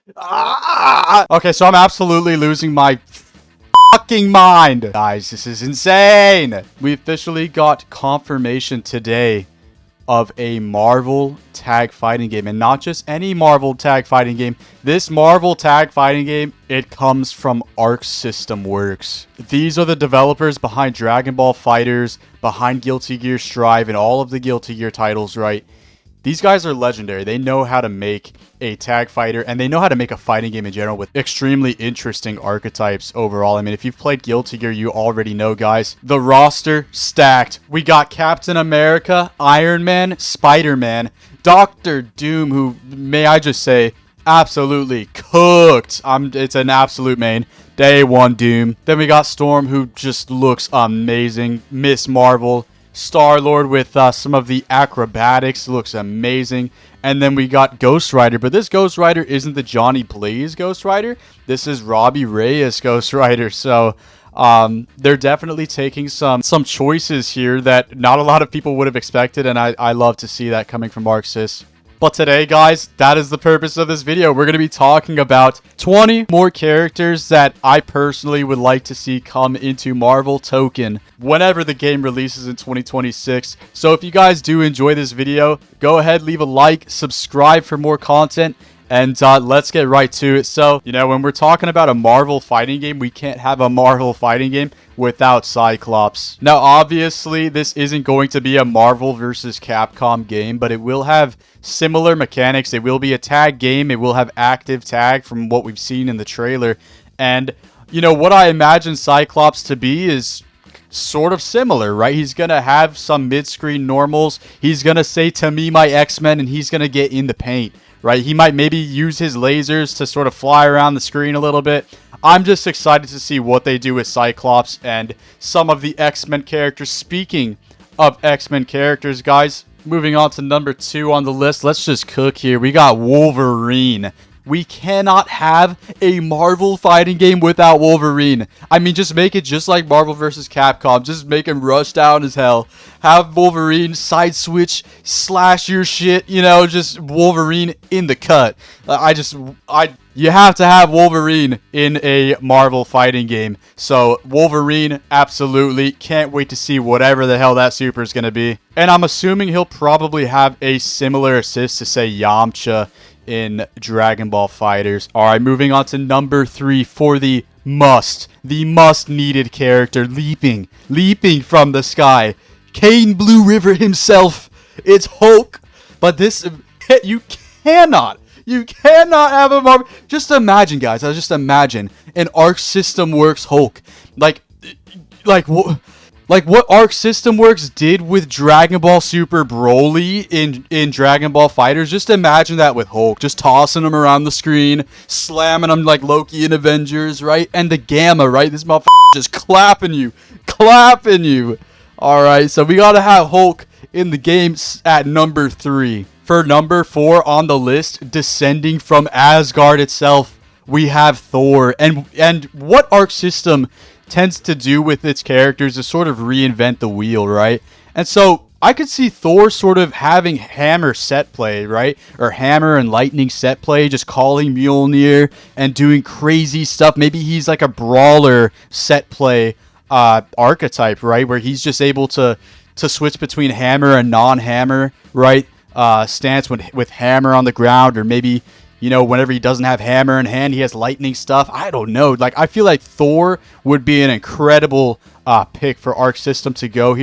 Okay, so I'm absolutely losing my fucking mind. Guys, this is insane. We officially got confirmation today of a Marvel tag fighting game, and not just any Marvel tag fighting game. This Marvel tag fighting game, it comes from Arc System Works. These are the developers behind Dragon Ball FighterZ, behind Guilty Gear Strive, and all of the Guilty Gear titles, right? These guys are legendary. They know how to make a tag fighter, and they know how to make a fighting game in general with extremely interesting archetypes overall. I mean, if you've played Guilty Gear, you already know, guys. The roster, stacked. We got Captain America, Iron Man, Spider-Man, Doctor Doom, who, may I just say, absolutely cooked. It's an absolute main. Day one Doom. Then we got Storm, who just looks amazing. Miss Marvel. Star-Lord with some of the acrobatics, looks amazing. And then we got Ghost Rider, but this Ghost Rider isn't the Johnny Blaze Ghost Rider. This is Robbie Reyes Ghost Rider. So they're definitely taking some choices here that not a lot of people would have expected, and I love to see that coming from ArcSys. But today, guys, that is the purpose of this video. We're going to be talking about 20 more characters that I personally would like to see come into Marvel Tokon whenever the game releases in 2026. So if you guys do enjoy this video, go ahead, leave a like, subscribe for more content, and let's get right to it. So, you know, when we're talking about a Marvel fighting game, we can't have a Marvel fighting game without Cyclops. Now, obviously, this isn't going to be a Marvel versus Capcom game, but it will have similar mechanics. It will be a tag game. It will have active tag from what we've seen in the trailer. And, you know, what I imagine Cyclops to be is sort of similar, right? He's going to have some mid-screen normals. He's going to say, "To me, my X-Men," and he's going to get in the paint. Right, he might maybe use his lasers to sort of fly around the screen a little bit. I'm just excited to see what they do with Cyclops and some of the X-Men characters. Speaking of X-Men characters, guys, moving on to number 2 on the list. Let's just cook here. We got Wolverine. We cannot have a Marvel fighting game without Wolverine. I mean, just make it just like Marvel vs. Capcom. Just make him rush down as hell. Have Wolverine side switch, slash your shit, you know, just Wolverine in the cut. You have to have Wolverine in a Marvel fighting game. So, Wolverine, absolutely. Can't wait to see whatever the hell that super is going to be. And I'm assuming he'll probably have a similar assist to, say, Yamcha in Dragon Ball FighterZ. Alright, moving on to number 3 for the must needed character, leaping from the sky. Kane Blue River himself. It's Hulk. But this, you cannot have a Marvel. Just imagine, guys. Just imagine an Arc System Works Hulk. Like what Arc System Works did with Dragon Ball Super Broly in Dragon Ball FighterZ. Just imagine that with Hulk. Just tossing him around the screen, slamming him like Loki in Avengers, right? And the Gamma, right? This motherfucker just clapping you. Alright, so we gotta have Hulk in the game at number 3. For number 4 on the list, descending from Asgard itself, we have Thor. And what Arc System tends to do with its characters is sort of reinvent the wheel, right? And so I could see Thor sort of having Hammer set play, right? Or Hammer and Lightning set play, just calling Mjolnir and doing crazy stuff. Maybe he's like a brawler set play archetype, right? Where he's just able to switch between Hammer and non-Hammer, right? Stance with Hammer on the ground, or maybe, you know, whenever he doesn't have Hammer in hand, he has lightning stuff. I don't know. Like, I feel like Thor would be an incredible pick for Arc System to go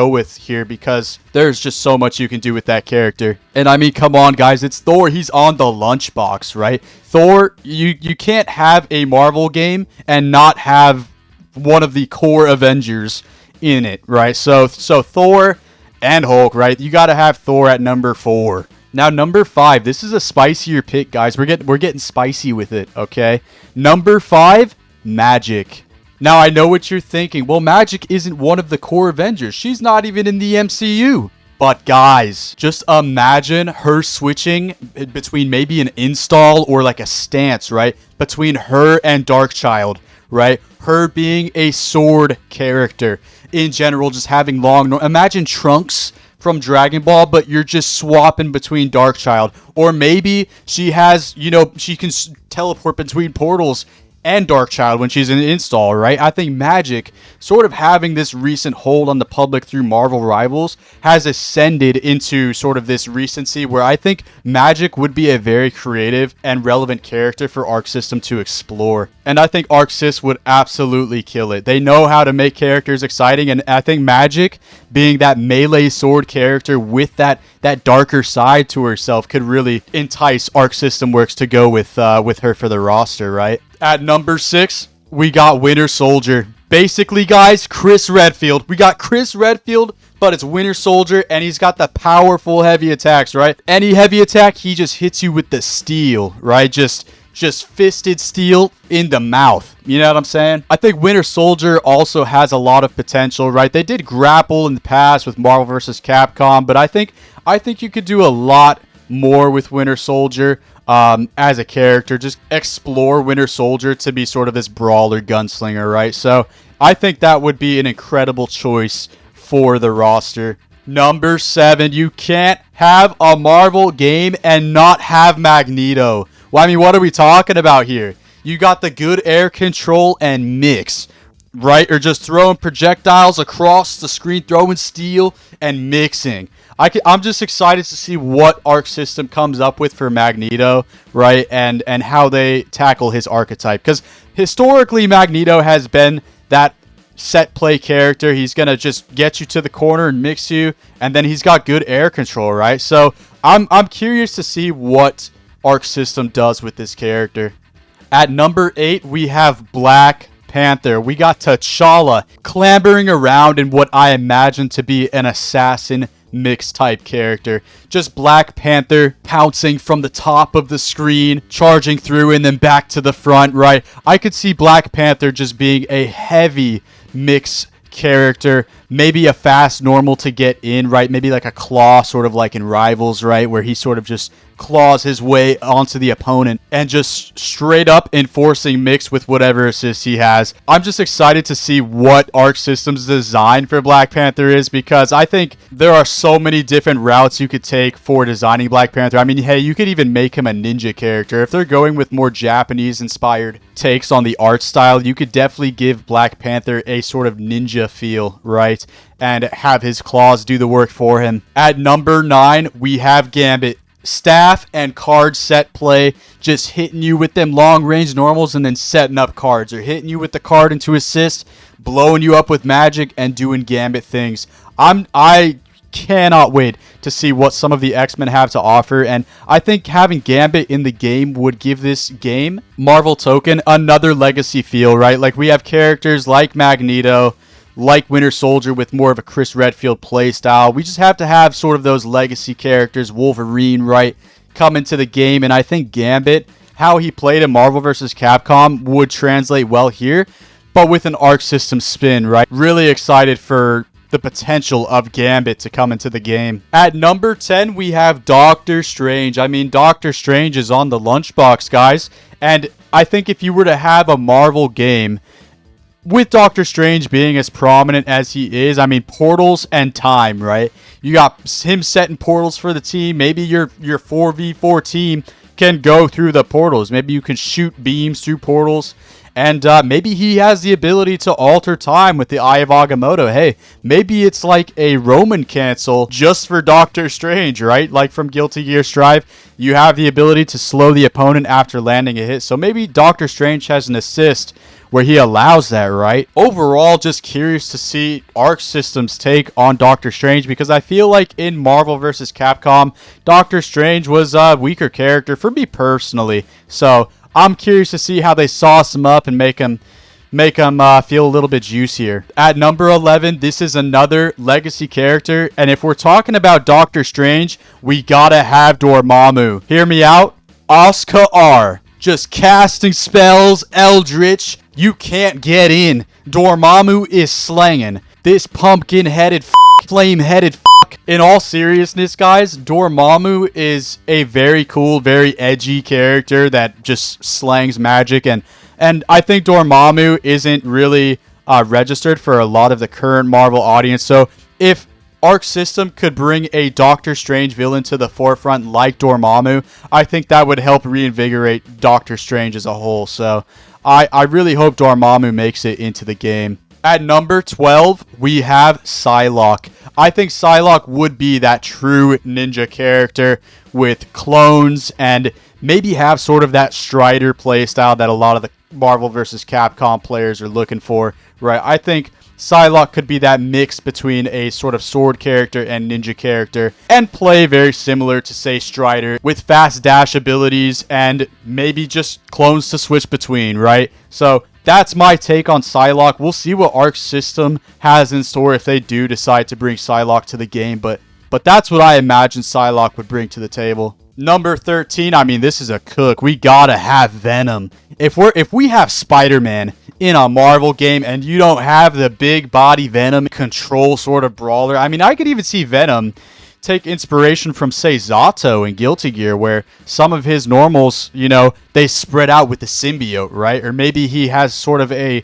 with here, because there's just so much you can do with that character. And I mean, come on, guys, it's Thor. He's on the lunchbox, right? Thor, you can't have a Marvel game and not have one of the core Avengers in it, right? So Thor and Hulk, right? You got to have Thor at number 4. Now, number 5, this is a spicier pick, guys. We're getting spicy with it, okay? Number 5, Magic. Now, I know what you're thinking. Well, Magic isn't one of the core Avengers. She's not even in the MCU. But, guys, just imagine her switching between maybe an install or like a stance, right? Between her and Darkchild, right? Her being a sword character. In general, just having long... Imagine Trunks from Dragon Ball, but you're just swapping between Darkchild. Or maybe she has, she can teleport between portals and Darkchild when she's in install, right? I think Magic, sort of having this recent hold on the public through Marvel Rivals, has ascended into sort of this recency where I think Magic would be a very creative and relevant character for Arc System to explore. And I think Arc Sys would absolutely kill it. They know how to make characters exciting, and I think Magic, being that melee sword character with that darker side to herself, could really entice Arc System Works to go with her for the roster, right? At number 6, we got Winter Soldier. Basically, guys, Chris Redfield. We got Chris Redfield, but it's Winter Soldier, and he's got the powerful heavy attacks, right? Any heavy attack, he just hits you with the steel, right? Just fisted steel in the mouth. You know what I'm saying? I think Winter Soldier also has a lot of potential, right? They did grapple in the past with Marvel vs. Capcom, but I think you could do a lot more with Winter Soldier. As a character, just explore Winter Soldier to be sort of this brawler gunslinger, right? So I think that would be an incredible choice for the roster. Number 7, you can't have a Marvel game and not have Magneto. Well, I mean, what are we talking about here? You got the good air control and mix, right? Or just throwing projectiles across the screen, throwing steel and mixing. I'm just excited to see what Arc System comes up with for Magneto, right? And how they tackle his archetype. Because historically, Magneto has been that set play character. He's going to just get you to the corner and mix you. And then he's got good air control, right? So I'm curious to see what Arc System does with this character. At number 8, we have Black Panther. We got T'Challa clambering around in what I imagine to be an assassin mix type character. Just Black Panther pouncing from the top of the screen, charging through and then back to the front, right? I could see Black Panther just being a heavy mix character, maybe a fast normal to get in, right? Maybe like a claw, sort of like in Rivals, right? Where he sort of just claws his way onto the opponent and just straight up enforcing mix with whatever assist he has. I'm just excited to see what Arc System's design for Black Panther is, because I think there are so many different routes you could take for designing Black Panther. I mean, hey, you could even make him a ninja character. If they're going with more Japanese inspired takes on the art style, you could definitely give Black Panther a sort of ninja feel, right? And have his claws do the work for him. At number 9, we have Gambit. Staff and card set play, just hitting you with them long range normals and then setting up cards, or hitting you with the card into assist, blowing you up with magic and doing Gambit things. I cannot wait to see what some of the X-Men have to offer, and I think having Gambit in the game would give this game, Marvel Tokon, another legacy feel, right? Like, we have characters like Magneto, like Winter Soldier with more of a Chris Redfield playstyle. We just have to have sort of those legacy characters, Wolverine, right, come into the game. And I think Gambit, how he played in Marvel vs. Capcom, would translate well here, but with an Arc System spin, right? Really excited for the potential of Gambit to come into the game. At number 10, we have Doctor Strange. I mean, Doctor Strange is on the lunchbox, guys. And I think if you were to have a Marvel game with Doctor Strange being as prominent as he is, I mean, portals and time, right? You got him setting portals for the team. Maybe your 4v4 team can go through the portals. Maybe you can shoot beams through portals. And maybe he has the ability to alter time with the Eye of Agamotto. Hey, maybe it's like a Roman cancel just for Doctor Strange, right? Like from Guilty Gear Strive, you have the ability to slow the opponent after landing a hit. So maybe Doctor Strange has an assist where he allows that, right? Overall, just curious to see Arc System's take on Doctor Strange, because I feel like in Marvel vs. Capcom, Doctor Strange was a weaker character for me personally. So I'm curious to see how they sauce him up and make him feel a little bit juicier. At number 11, this is another legacy character, and if we're talking about Doctor Strange, we gotta have Dormammu. Hear me out? Oscar R. Just casting spells, Eldritch. You can't get in. Dormammu is slanging. This pumpkin-headed flame-headed In all seriousness, guys, Dormammu is a very cool, very edgy character that just slangs magic, and I think Dormammu isn't really registered for a lot of the current Marvel audience. So if Arc System could bring a Doctor Strange villain to the forefront like Dormammu, I think that would help reinvigorate Doctor Strange as a whole. So I really hope Dormammu makes it into the game. At number 12, we have Psylocke. I think Psylocke would be that true ninja character with clones and maybe have sort of that Strider playstyle that a lot of the Marvel vs. Capcom players are looking for, right? I think Psylocke could be that mix between a sort of sword character and ninja character and play very similar to, say, Strider with fast dash abilities and maybe just clones to switch between, right? So that's my take on Psylocke. We'll see what Arc System has in store if they do decide to bring Psylocke to the game, but that's what I imagine Psylocke would bring to the table. Number 13, I mean, this is a cook. We gotta have Venom. If we have Spider-Man in a Marvel game and you don't have the big body Venom control sort of brawler, I mean, I could even see Venom take inspiration from, say, Zato in Guilty Gear, where some of his normals, you know, they spread out with the symbiote, right? Or maybe he has sort of a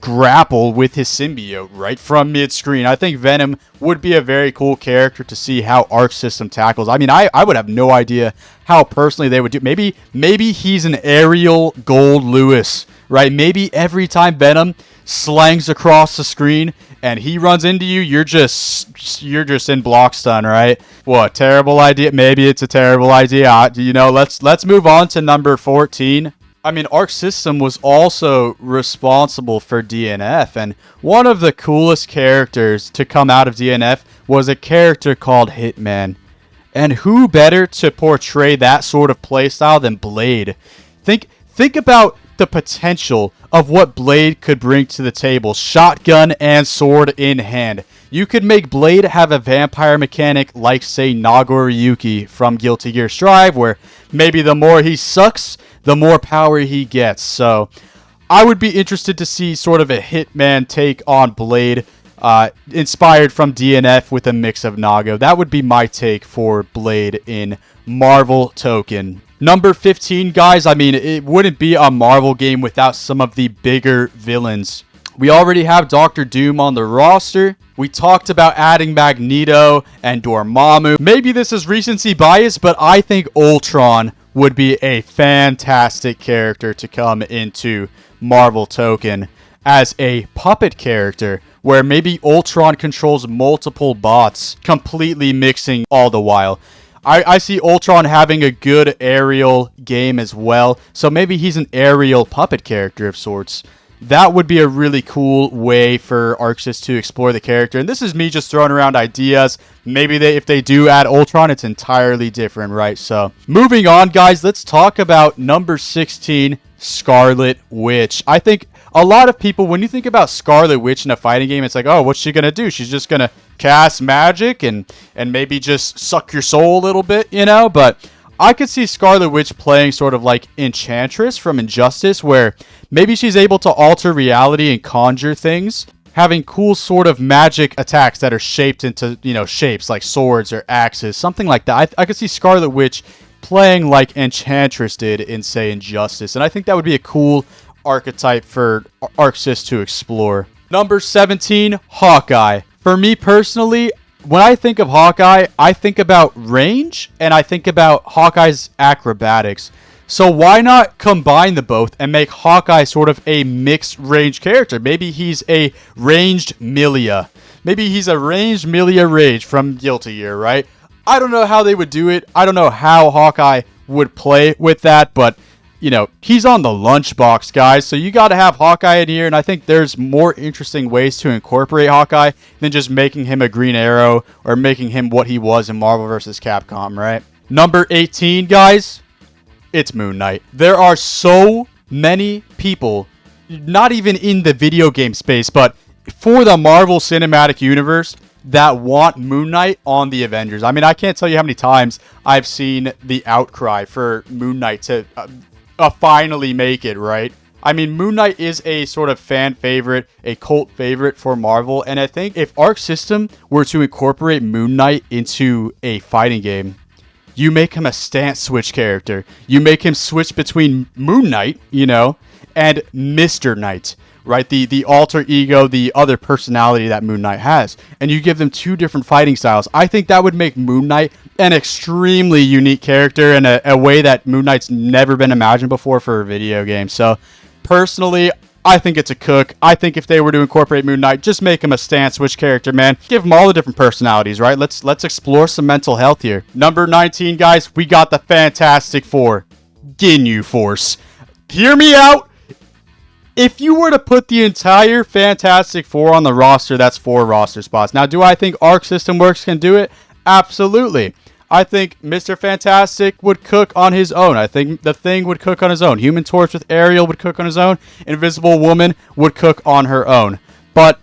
grapple with his symbiote right from mid-screen. I think Venom would be a very cool character to see how Arc System tackles. I mean, I would have no idea how personally they would do. Maybe he's an aerial Gold Lewis, right? Maybe every time Venom slangs across the screen and he runs into you, you're just in block stun, right? What, terrible idea? Maybe it's a terrible idea. You know, let's move on to number 14. I mean, Arc System was also responsible for DNF, and one of the coolest characters to come out of DNF was a character called Hitman. And who better to portray that sort of playstyle than Blade? Think about the potential of what Blade could bring to the table, shotgun and sword in hand. You could make Blade have a vampire mechanic like, say, Nagoriyuki from Guilty Gear Strive, where maybe the more he sucks, the more power he gets. So I would be interested to see sort of a Hitman take on Blade, inspired from DNF with a mix of Nago. That would be my take for Blade in Marvel Tokon. Number 15, guys, I mean, it wouldn't be a Marvel game without some of the bigger villains. We already have Doctor Doom on the roster. We talked about adding Magneto and Dormammu. Maybe this is recency bias, but I think Ultron would be a fantastic character to come into Marvel Tokon as a puppet character, where maybe Ultron controls multiple bots, completely mixing all the while. I see Ultron having a good aerial game as well, so maybe he's an aerial puppet character of sorts. That would be a really cool way for ArcSys to explore the character. And this is me just throwing around ideas. Maybe if they do add Ultron, it's entirely different, right? So moving on, guys, let's talk about number 16, Scarlet Witch. I think a lot of people, when you think about Scarlet Witch in a fighting game, it's like, oh, what's she going to do? She's just going to cast magic and maybe just suck your soul a little bit, you know? But I could see Scarlet Witch playing sort of like Enchantress from Injustice, where maybe she's able to alter reality and conjure things, having cool sort of magic attacks that are shaped into, you know, shapes like swords or axes, something like that. I could see Scarlet Witch playing like Enchantress did in, say, Injustice, and I think that would be a cool archetype for ArcSys to explore. Number 17, Hawkeye. For me personally, when I think of Hawkeye, I think about range, and I think about Hawkeye's acrobatics. So why not combine the both and make Hawkeye sort of a mixed range character? Maybe he's a ranged Milia. Maybe he's a ranged Milia Rage from Guilty Gear, right? I don't know how they would do it. I don't know how Hawkeye would play with that, but you know, he's on the lunchbox, guys, so you got to have Hawkeye in here, and I think there's more interesting ways to incorporate Hawkeye than just making him a Green Arrow or making him what he was in Marvel vs. Capcom, right? Number 18, guys, it's Moon Knight. There are so many people, not even in the video game space, but for the Marvel Cinematic Universe, that want Moon Knight on the Avengers. I mean, I can't tell you how many times I've seen the outcry for Moon Knight to finally make it, right? I mean, Moon Knight is a sort of fan favorite, a cult favorite for Marvel, and I think if Arc System were to incorporate Moon Knight into a fighting game, you make him a stance switch character. You make him switch between Moon Knight, you know, and Mr. Knight, right? The alter ego, the other personality that Moon Knight has. And you give them two different fighting styles. I think that would make Moon Knight an extremely unique character in a way that Moon Knight's never been imagined before for a video game. So, personally, I think it's a cook. I think if they were to incorporate Moon Knight, just make him a stance switch character, man. Give him all the different personalities, right? Let's explore some mental health here. Number 19, guys, we got the Fantastic Four. Ginyu Force. Hear me out. If you were to put the entire Fantastic Four on the roster, that's 4 roster spots. Now, do I think Arc System Works can do it? Absolutely. I think Mr. Fantastic would cook on his own. I think the Thing would cook on his own. Human Torch with Ariel would cook on his own. Invisible Woman would cook on her own. But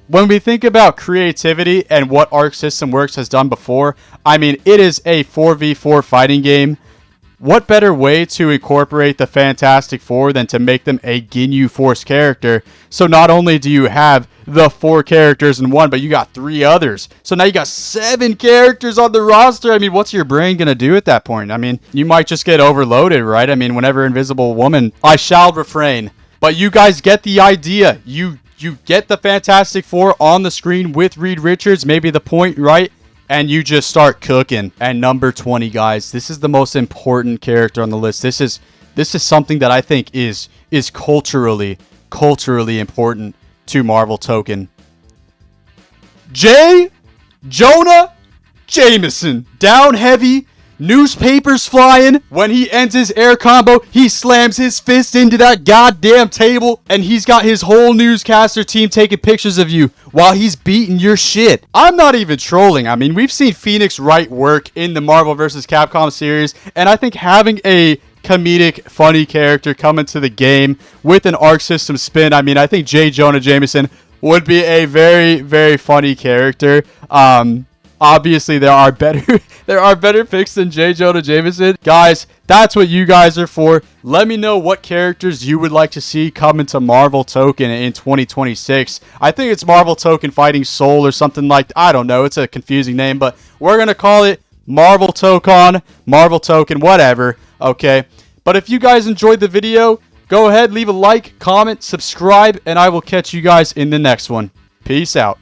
when we think about creativity and what Arc System Works has done before, I mean, it is a 4v4 fighting game. What better way to incorporate the Fantastic Four than to make them a Ginyu Force character? So not only do you have the 4 characters in one, but you got 3 others. So now you got 7 characters on the roster. I mean, what's your brain going to do at that point? I mean, you might just get overloaded, right? I mean, whenever Invisible Woman... I shall refrain. But you guys get the idea. You get the Fantastic Four on the screen with Reed Richards, maybe the point, right? And you just start cooking. And number 20, guys, this is the most important character on the list. This is something that I think is culturally important to Marvel Tokon. J. Jonah Jameson. Down heavy. Newspapers flying. When he ends his air combo, he slams his fist into that goddamn table, and he's got his whole newscaster team taking pictures of you while he's beating your shit. I'm not even trolling. I mean, we've seen Phoenix Wright work in the Marvel vs. Capcom series, and I think having a comedic, funny character come into the game with an Arc System spin, I mean, I think J. Jonah Jameson would be a very, very funny character. Obviously, there are better picks than J. Jonah Jameson. Guys, that's what you guys are for. Let me know what characters you would like to see come into Marvel Tokon in 2026. I think it's Marvel Tokon Fighting Soul or something like that. I don't know. It's a confusing name, but we're going to call it Marvel Tokon, Marvel Tokon, whatever. Okay. But if you guys enjoyed the video, go ahead, leave a like, comment, subscribe, and I will catch you guys in the next one. Peace out.